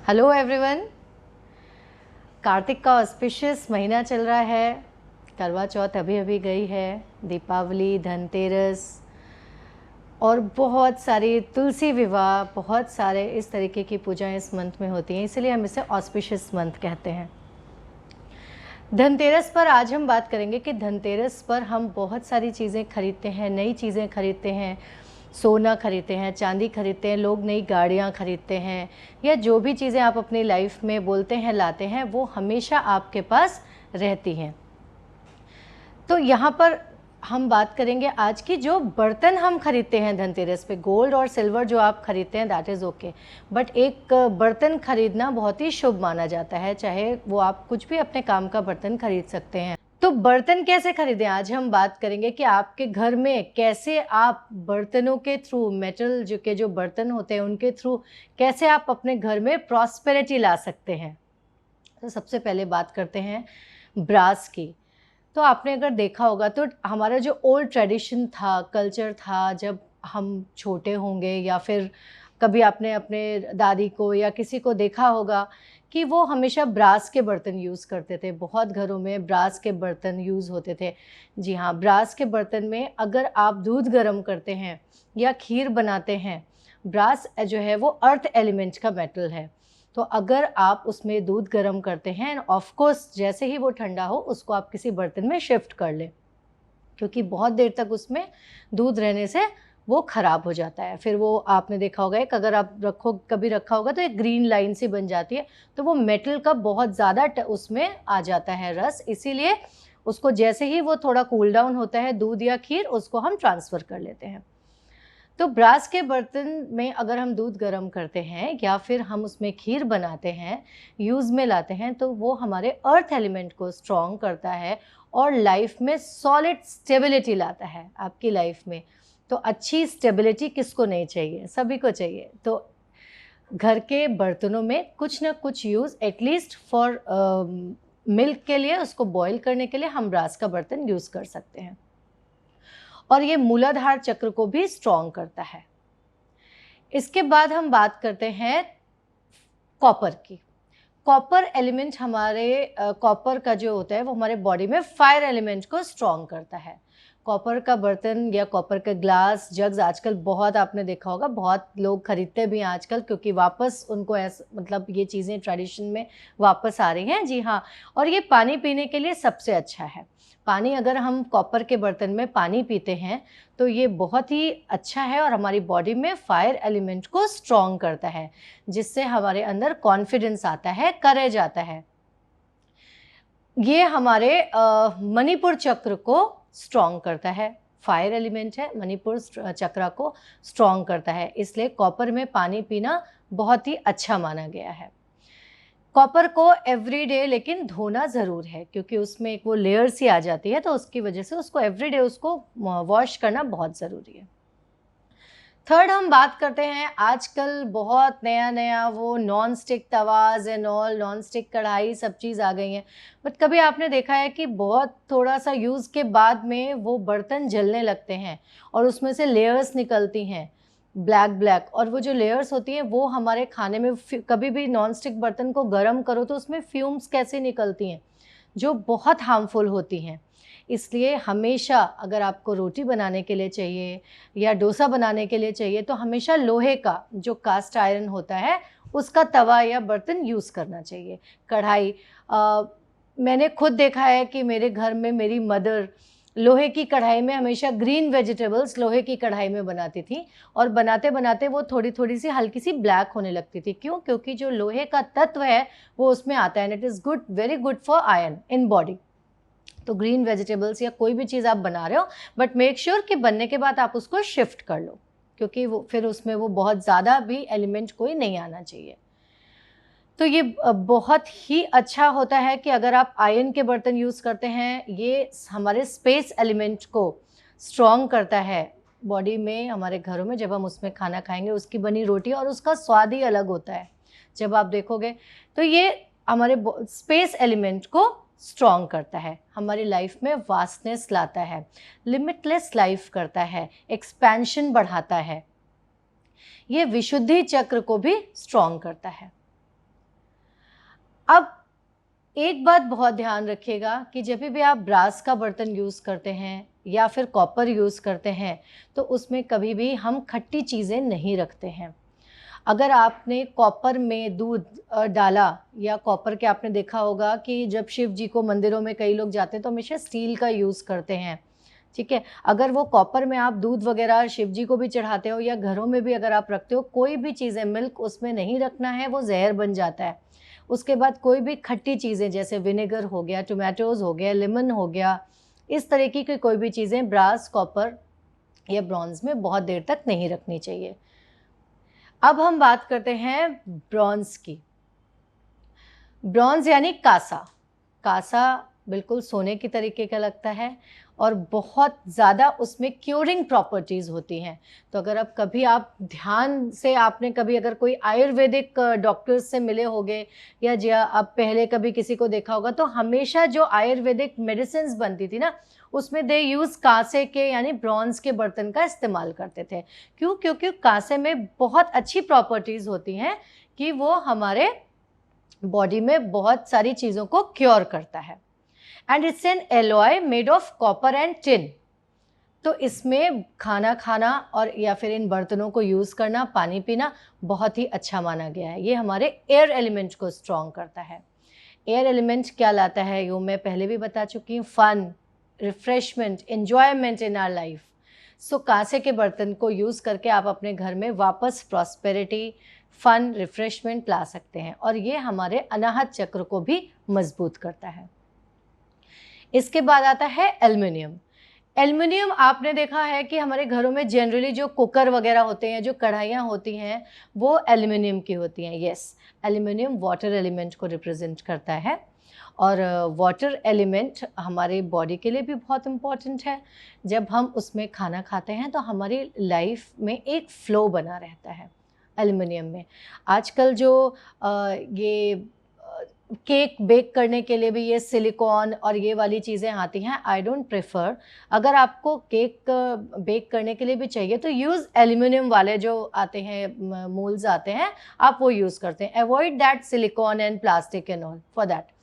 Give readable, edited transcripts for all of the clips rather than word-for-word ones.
Hello everyone. Kartik का auspicious महीना चल रहा है। करवा चौथ अभी अभी गई है, दीपावली, धनतेरस और बहुत सारी तुलसी विवाह, बहुत सारे इस तरीके की पूजाएं इस मंथ में होती हैं, इसीलिए हम इसे ऑस्पिशियस मंथ कहते हैं। धनतेरस पर आज हम बात करेंगे कि धनतेरस पर हम बहुत सारी चीज़ें खरीदते हैं, नई चीज़ें खरीदते हैं, सोना खरीदते हैं, चांदी खरीदते हैं, लोग नई गाड़ियाँ खरीदते हैं, या जो भी चीज़ें आप अपनी लाइफ में बोलते हैं लाते हैं वो हमेशा आपके पास रहती हैं। तो यहाँ पर हम बात करेंगे आज की, जो बर्तन हम खरीदते हैं धनतेरस पे, गोल्ड और सिल्वर जो आप खरीदते हैं दैट इज़ ओके, बट एक बर्तन खरीदना बहुत ही शुभ माना जाता है, चाहे वो आप कुछ भी अपने काम का बर्तन खरीद सकते हैं। तो बर्तन कैसे खरीदें, आज हम बात करेंगे कि आपके घर में कैसे आप बर्तनों के थ्रू, मेटल जो बर्तन होते हैं उनके थ्रू कैसे आप अपने घर में प्रॉस्पेरिटी ला सकते हैं। तो सबसे पहले बात करते हैं ब्रास की। तो आपने अगर देखा होगा तो हमारा जो ओल्ड ट्रेडिशन था, कल्चर था, जब हम छोटे होंगे या फिर कभी आपने अपने दादी को या किसी को देखा होगा कि वो हमेशा ब्रास के बर्तन यूज़ करते थे। बहुत घरों में ब्रास के बर्तन यूज़ होते थे। जी हाँ, ब्रास के बर्तन में अगर आप दूध गर्म करते हैं या खीर बनाते हैं, ब्रास जो है वो अर्थ एलिमेंट का मेटल है। तो अगर आप उसमें दूध गर्म करते हैं, ऑफ कोर्स जैसे ही वो ठंडा हो उसको आप किसी बर्तन में शिफ्ट कर लें, क्योंकि बहुत देर तक उसमें दूध रहने से वो ख़राब हो जाता है। फिर वो आपने देखा होगा, एक अगर आप कभी रखा होगा तो एक ग्रीन लाइन सी बन जाती है, तो वो मेटल का बहुत ज़्यादा उसमें आ जाता है रस, इसीलिए उसको जैसे ही वो थोड़ा कूल डाउन होता है दूध या खीर, उसको हम ट्रांसफ़र कर लेते हैं। तो ब्रास के बर्तन में अगर हम दूध गर्म करते हैं या फिर हम उसमें खीर बनाते हैं, यूज़ में लाते हैं, तो वो हमारे अर्थ एलिमेंट को स्ट्रॉन्ग करता है और लाइफ में सॉलिड स्टेबिलिटी लाता है आपकी लाइफ में। तो अच्छी स्टेबिलिटी किसको नहीं चाहिए, सभी को चाहिए। तो घर के बर्तनों में कुछ ना कुछ यूज़, एटलीस्ट फॉर मिल्क के लिए, उसको बॉईल करने के लिए हम ब्रास का बर्तन यूज़ कर सकते हैं। और ये मूलाधार चक्र को भी स्ट्रॉन्ग करता है। इसके बाद हम बात करते हैं कॉपर की। कॉपर एलिमेंट कॉपर का जो होता है वो हमारे बॉडी में फायर एलिमेंट को स्ट्रॉन्ग करता है। कॉपर का बर्तन या कॉपर का ग्लास, जग्स आजकल बहुत आपने देखा होगा, बहुत लोग खरीदते भी हैं आजकल, क्योंकि वापस उनको मतलब ये चीज़ें ट्रेडिशन में वापस आ रही हैं। जी हाँ, और ये पानी पीने के लिए सबसे अच्छा है। पानी, अगर हम कॉपर के बर्तन में पानी पीते हैं तो ये बहुत ही अच्छा है और हमारी बॉडी में फायर एलिमेंट को स्ट्रॉन्ग करता है, जिससे हमारे अंदर कॉन्फिडेंस आता है, करेज आता है। ये हमारे मणिपुर चक्र को स्ट्रॉन्ग करता है। फायर एलिमेंट है, मणिपुर चक्र को स्ट्रॉन्ग करता है, इसलिए कॉपर में पानी पीना बहुत ही अच्छा माना गया है। कॉपर को एवरीडे लेकिन धोना ज़रूर है, क्योंकि उसमें एक वो लेयर सी आ जाती है, तो उसकी वजह से उसको एवरीडे उसको वॉश करना बहुत ज़रूरी है। थर्ड हम बात करते हैं, आजकल बहुत नया नया वो नॉन स्टिक तवाज़ एंड ऑल, नॉन स्टिक कढ़ाई, सब चीज़ आ गई हैं। बट कभी आपने देखा है कि बहुत थोड़ा सा यूज़ के बाद में वो बर्तन जलने लगते हैं और उसमें से लेयर्स निकलती हैं, ब्लैक ब्लैक, और वो जो लेयर्स होती हैं वो हमारे खाने में, कभी भी नॉन स्टिक बर्तन को गर्म करो तो उसमें फ्यूम्स कैसे निकलती हैं जो बहुत हार्मफुल होती हैं। इसलिए हमेशा अगर आपको रोटी बनाने के लिए चाहिए या डोसा बनाने के लिए चाहिए, तो हमेशा लोहे का जो कास्ट आयरन होता है उसका तवा या बर्तन यूज़ करना चाहिए। कढ़ाई, मैंने खुद देखा है कि मेरे घर में मेरी मदर लोहे की कढ़ाई में हमेशा ग्रीन वेजिटेबल्स लोहे की कढ़ाई में बनाती थी, और बनाते बनाते वो थोड़ी थोड़ी सी हल्की सी ब्लैक होने लगती थी। क्यों? क्योंकि जो लोहे का तत्व है वो उसमें आता है, and it is good, very good for iron in body. तो ग्रीन वेजिटेबल्स या कोई भी चीज़ आप बना रहे हो, बट मेक श्योर कि बनने के बाद आप उसको शिफ्ट कर लो, क्योंकि वो फिर उसमें वो बहुत ज़्यादा भी एलिमेंट कोई नहीं आना चाहिए। तो ये बहुत ही अच्छा होता है कि अगर आप आयरन के बर्तन यूज़ करते हैं, ये हमारे स्पेस एलिमेंट को स्ट्रॉन्ग करता है बॉडी में, हमारे घरों में। जब हम उसमें खाना खाएंगे, उसकी बनी रोटी, और उसका स्वाद ही अलग होता है जब आप देखोगे, तो ये हमारे स्पेस एलिमेंट को स्ट्रॉन्ग करता है, हमारी लाइफ में वास्टनेस लाता है, लिमिटलेस लाइफ करता है, एक्सपेंशन बढ़ाता है, ये विशुद्धि चक्र को भी स्ट्रॉन्ग करता है। अब एक बात बहुत ध्यान रखिएगा कि जब भी आप ब्रास का बर्तन यूज़ करते हैं या फिर कॉपर यूज़ करते हैं तो उसमें कभी भी हम खट्टी चीज़ें नहीं रखते हैं। अगर आपने कॉपर में दूध डाला या कॉपर के, आपने देखा होगा कि जब शिव जी को मंदिरों में कई लोग जाते हैं तो हमेशा स्टील का यूज़ करते हैं, ठीक है। अगर वो कॉपर में आप दूध वगैरह शिव जी को भी चढ़ाते हो या घरों में भी अगर आप रखते हो, कोई भी चीज़ें, मिल्क उसमें नहीं रखना है, वो जहर बन जाता है। उसके बाद कोई भी खट्टी चीज़ें जैसे विनेगर हो गया, टोमेटोज़ हो गया, लेमन हो गया, इस तरीके की कोई भी चीज़ें ब्रास, कॉपर या ब्रॉन्ज़ में बहुत देर तक नहीं रखनी चाहिए। अब हम बात करते हैं ब्रॉन्ज़ की। ब्रॉन्ज़ यानी कांसा। कांसा बिल्कुल सोने की तरीके का लगता है और बहुत ज़्यादा उसमें क्यूरिंग प्रॉपर्टीज़ होती हैं। तो अगर अब कभी आप ध्यान से, आपने कभी अगर कोई आयुर्वेदिक डॉक्टर्स से मिले होंगे या आप पहले कभी किसी को देखा होगा, तो हमेशा जो आयुर्वेदिक मेडिसिन्स बनती थी ना, उसमें दे यूज़ कांसे के यानी ब्रॉन्ज़ के बर्तन का इस्तेमाल करते थे। क्यों? क्योंकि कांसे में बहुत अच्छी प्रॉपर्टीज़ होती हैं कि वो हमारे बॉडी में बहुत सारी चीज़ों को क्योर करता है। And it's an alloy made of copper and tin. तो इसमें खाना खाना और या फिर इन बर्तनों को यूज़ करना, पानी पीना बहुत ही अच्छा माना गया है। ये हमारे एयर एलिमेंट को स्ट्रॉन्ग करता है। एयर एलिमेंट क्या लाता है, यो मैं पहले भी बता चुकी हूँ, fun, refreshment, enjoyment in our life. So कांसे के बर्तन को यूज़ करके आप अपने घर में वापस प्रॉस्पेरिटी, फन, रिफ्रेशमेंट ला सकते हैं और ये हमारे अनाहत चक्र को भी मजबूत करता है। इसके बाद आता है एल्युमिनियम। एल्युमिनियम आपने देखा है कि हमारे घरों में जनरली जो कुकर वगैरह होते हैं, जो कढ़ाइयाँ होती हैं, वो एल्युमिनियम की होती हैं। यस, एल्युमिनियम वाटर एलिमेंट को रिप्रेजेंट करता है और वाटर एलिमेंट हमारे बॉडी के लिए भी बहुत इम्पॉर्टेंट है। जब हम उसमें खाना खाते हैं तो हमारी लाइफ में एक फ़्लो बना रहता है एल्युमिनियम में। आजकल जो ये केक बेक करने के लिए भी ये सिलिकॉन और ये वाली चीज़ें आती हैं, आई डोंट प्रेफर। अगर आपको केक बेक करने के लिए भी चाहिए तो यूज़ एल्युमिनियम वाले जो आते हैं, मोल्ड्स आते हैं, आप वो यूज़ करते हैं। Avoid that silicon and plastic and all for that.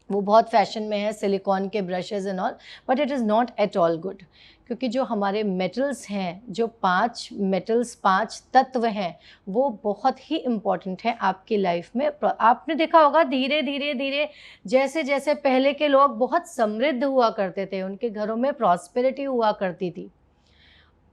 वो बहुत फैशन में है सिलिकॉन के brushes and all, but it is not at all good. क्योंकि जो हमारे मेटल्स हैं, जो 5 मेटल्स, 5 तत्व हैं, वो बहुत ही इम्पॉर्टेंट हैं आपकी लाइफ में। आपने देखा होगा धीरे धीरे धीरे जैसे जैसे पहले के लोग बहुत समृद्ध हुआ करते थे, उनके घरों में प्रॉस्पेरिटी हुआ करती थी,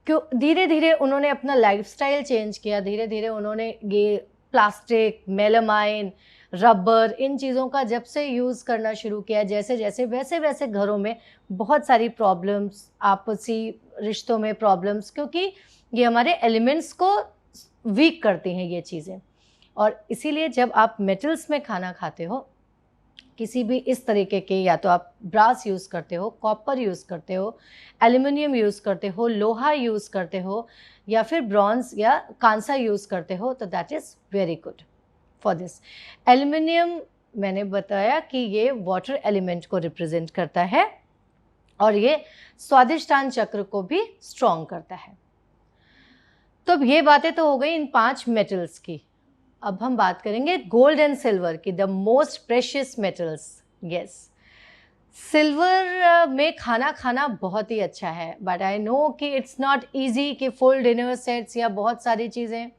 क्यों धीरे धीरे उन्होंने अपना लाइफस्टाइल चेंज किया, धीरे धीरे उन्होंने ये प्लास्टिक, मेलामाइन, रबर, इन चीज़ों का जब से यूज़ करना शुरू किया, जैसे जैसे वैसे वैसे घरों में बहुत सारी प्रॉब्लम्स, आपसी रिश्तों में प्रॉब्लम्स, क्योंकि ये हमारे एलिमेंट्स को वीक करती हैं ये चीज़ें। और इसीलिए जब आप मेटल्स में खाना खाते हो, किसी भी इस तरीके के, या तो आप ब्रास यूज़ करते हो, कॉपर यूज़ करते हो, एल्युमिनियम यूज़ करते हो, लोहा यूज़ करते हो या फिर ब्रॉन्ज़ या कांसा यूज़ करते हो, तो that is very good for this. Aluminium मैंने बताया कि ये वाटर एलिमेंट को रिप्रेजेंट करता है और ये स्वादिष्टान चक्र को भी स्ट्रॉन्ग करता है। तो अब ये बातें तो हो गई इन 5 मेटल्स की। अब हम बात करेंगे गोल्ड एंड सिल्वर की, the most precious metals. Yes, silver में खाना खाना बहुत ही अच्छा है, बट आई नो कि इट्स नॉट ईजी कि फुल डिनर सेट्स या बहुत सारी चीज़ें।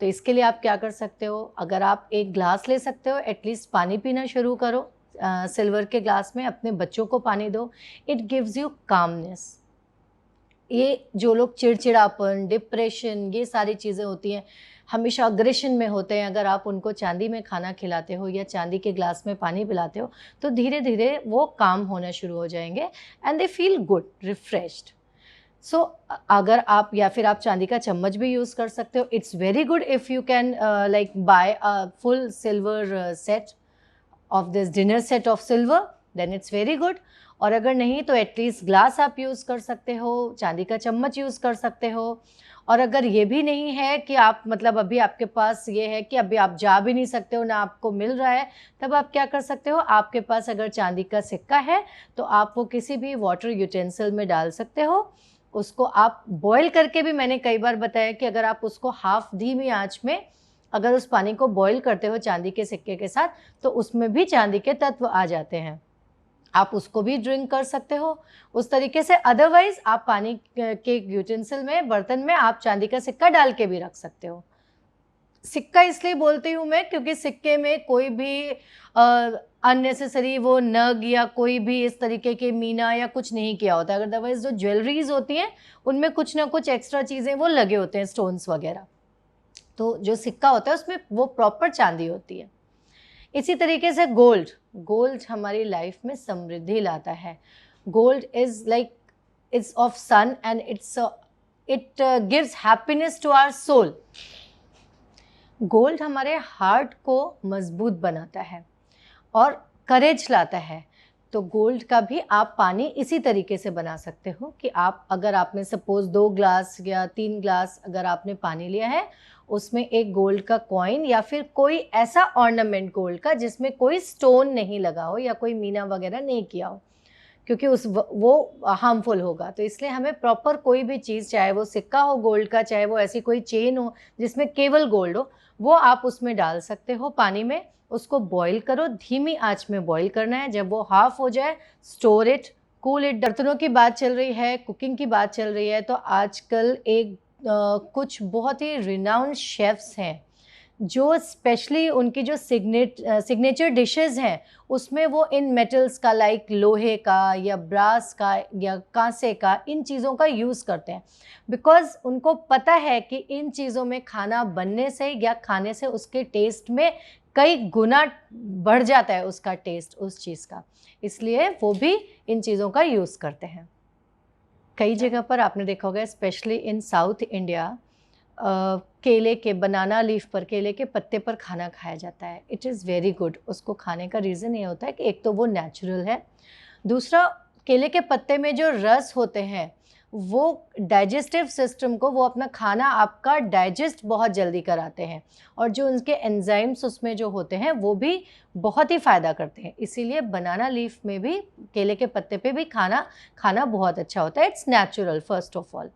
तो इसके लिए आप क्या कर सकते हो, अगर आप एक ग्लास ले सकते हो, एटलीस्ट पानी पीना शुरू करो सिल्वर के ग्लास में, अपने बच्चों को पानी दो। It gives you calmness. ये जो लोग चिड़चिड़ापन, डिप्रेशन, ये सारी चीज़ें होती हैं, हमेशा अग्रेशन में होते हैं, अगर आप उनको चांदी में खाना खिलाते हो या चांदी के ग्लास में पानी पिलाते हो तो धीरे धीरे वो काम होना शुरू हो जाएंगे and they feel good, refreshed. So अगर आप, या फिर आप चांदी का चम्मच भी यूज़ कर सकते हो। It's very good if you can like buy a full silver set of this dinner set of silver, then it's very good. और अगर नहीं तो एटलीस्ट ग्लास आप यूज़ कर सकते हो, चांदी का चम्मच यूज़ कर सकते हो। और अगर ये भी नहीं है कि आप, मतलब अभी आपके पास ये है कि अभी आप जा भी नहीं सकते हो, ना आपको मिल रहा है, तब आप क्या कर सकते हो, आपके पास अगर चांदी का सिक्का है तो आप वो किसी भी वाटर यूटेंसिल में डाल सकते हो। उसको आप बॉईल करके भी, मैंने कई बार बताया कि अगर आप उसको हाफ धीमी आंच में अगर उस पानी को बॉईल करते हो चांदी के सिक्के के साथ तो उसमें भी चांदी के तत्व आ जाते हैं, आप उसको भी ड्रिंक कर सकते हो उस तरीके से। अदरवाइज आप पानी के यूटेंसिल में, बर्तन में आप चांदी का सिक्का डाल के भी रख सकते हो। सिक्का इसलिए बोलती हूँ मैं क्योंकि सिक्के में कोई भी अननेसेसरी वो नग या कोई भी इस तरीके के मीना या कुछ नहीं किया होता है। अदरवाइज जो ज्वेलरीज होती हैं उनमें कुछ ना कुछ एक्स्ट्रा चीज़ें वो लगे होते हैं, स्टोन्स वगैरह। तो जो सिक्का होता है उसमें वो प्रॉपर चांदी होती है। इसी तरीके से गोल्ड हमारी लाइफ में समृद्धि लाता है। Gold is like it's of sun and it gives happiness to our soul. Gold हमारे हार्ट को मजबूत बनाता है और करेज लाता है। तो गोल्ड का भी आप पानी इसी तरीके से बना सकते हो कि अगर आपने सपोज 2 ग्लास या 3 ग्लास अगर आपने पानी लिया है, उसमें एक गोल्ड का कॉइन या फिर कोई ऐसा ऑर्नामेंट गोल्ड का जिसमें कोई स्टोन नहीं लगा हो या कोई मीना वगैरह नहीं किया हो, क्योंकि वो हार्मफुल होगा। तो इसलिए हमें प्रॉपर कोई भी चीज़, चाहे वो सिक्का हो गोल्ड का, चाहे वो ऐसी कोई चेन हो जिसमें केवल गोल्ड हो, वो आप उसमें डाल सकते हो पानी में। उसको बॉईल करो, धीमी आंच में बॉईल करना है। जब वो हाफ हो जाए, स्टोर इट, कूल इट। बर्तनों की बात चल रही है, कुकिंग की बात चल रही है, तो आजकल कुछ बहुत ही रिनाउंड शेफ्स हैं जो स्पेशली उनकी जो सिग्नेचर डिशेस हैं उसमें वो इन मेटल्स का, लाइक लोहे का या ब्रास का या कांसे का, इन चीज़ों का यूज़ करते हैं। बिकॉज़ उनको पता है कि इन चीज़ों में खाना बनने से या खाने से उसके टेस्ट में कई गुना बढ़ जाता है उसका टेस्ट उस चीज़ का, इसलिए वो भी इन चीज़ों का यूज़ करते हैं। कई जगह पर आपने देखा होगा, स्पेशली इन साउथ इंडिया, केले के, बनाना लीफ पर, केले के पत्ते पर खाना खाया जाता है। It is very good. उसको खाने का रीज़न ये होता है कि एक तो वो नेचुरल है, दूसरा केले के पत्ते में जो रस होते हैं वो डाइजेस्टिव सिस्टम को, वो अपना खाना आपका डाइजेस्ट बहुत जल्दी कराते हैं, और जो उनके एंजाइम्स उसमें जो होते हैं वो भी बहुत ही फ़ायदा करते हैं। इसीलिए बनाना लीफ में भी, केले के पत्ते पे भी खाना बहुत अच्छा होता है। It's natural first of all.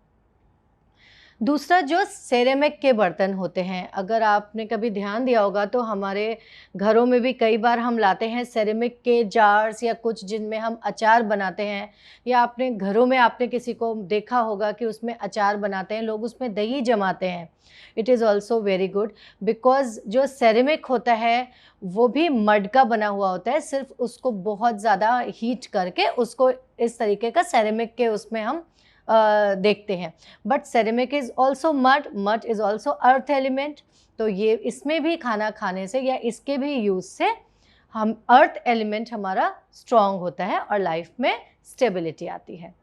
दूसरा, जो सेरेमिक के बर्तन होते हैं, अगर आपने कभी ध्यान दिया होगा तो हमारे घरों में भी कई बार हम लाते हैं सेरेमिक के जार्स या कुछ जिनमें हम अचार बनाते हैं, या आपने घरों में आपने किसी को देखा होगा कि उसमें अचार बनाते हैं, लोग उसमें दही जमाते हैं। It is also very good, because जो सेरेमिक होता है वो भी मड का बना हुआ होता है, सिर्फ उसको बहुत ज़्यादा हीट करके उसको इस तरीके का सेरेमिक के उसमें हम देखते हैं। But ceramic is also mud is also earth element. तो ये इसमें भी खाना खाने से या इसके भी यूज़ से हम अर्थ एलिमेंट हमारा स्ट्रॉन्ग होता है और लाइफ में स्टेबिलिटी आती है।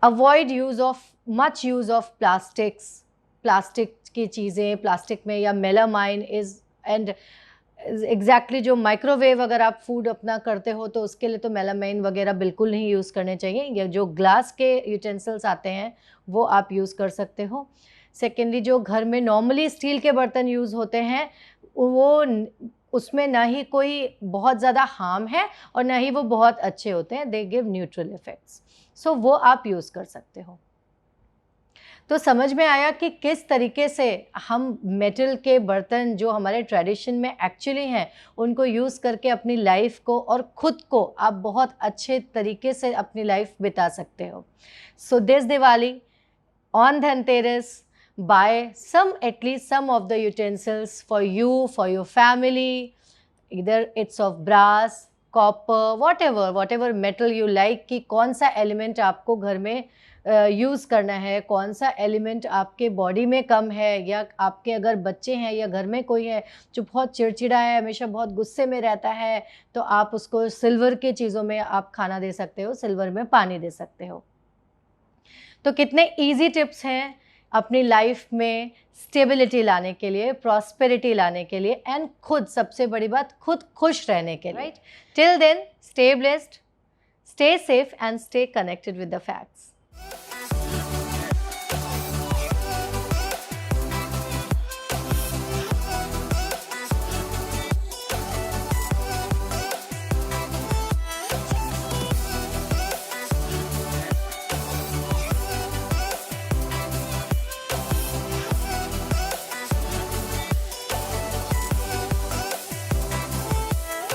Avoid much use of plastic की चीज़ें, प्लास्टिक में, या मेलामाइन इज़ एंड एग्जैक्टली जो माइक्रोवेव अगर आप फूड अपना करते हो तो उसके लिए तो मेलामाइन वगैरह बिल्कुल नहीं यूज़ करने चाहिए, या जो ग्लास के यूटेंसिल्स आते हैं वो आप यूज़ कर सकते हो। सेकेंडली, जो घर में नॉर्मली स्टील के बर्तन यूज़ होते हैं उसमें ना ही कोई बहुत ज़्यादा हार्म है और ना ही वो बहुत अच्छे होते हैं, दे गिव न्यूट्रल इफ़ेक्ट्स, सो वो आप यूज़ कर सकते हो। तो समझ में आया कि किस तरीके से हम मेटल के बर्तन जो हमारे ट्रेडिशन में एक्चुअली हैं उनको यूज़ करके अपनी लाइफ को और ख़ुद को आप बहुत अच्छे तरीके से अपनी लाइफ बिता सकते हो। So this Diwali, on Dhanteras, buy at least some of the utensils for you, for your family, either it's of brass, copper, whatever metal you like, कि कौन सा एलिमेंट आपको घर में यूज़ करना है, कौन सा एलिमेंट आपके बॉडी में कम है, या आपके अगर बच्चे हैं या घर में कोई है जो बहुत चिड़चिड़ा है, हमेशा बहुत गुस्से में रहता है, तो आप उसको सिल्वर के चीज़ों में आप खाना दे सकते हो, सिल्वर में पानी दे सकते हो। तो कितने ईजी टिप्स हैं अपनी लाइफ में स्टेबिलिटी लाने के लिए, प्रॉस्पेरिटी लाने के लिए, एंड खुद, सबसे बड़ी बात, खुद खुश रहने के लिए, right? Till then, stay blessed, stay safe and stay connected with the facts.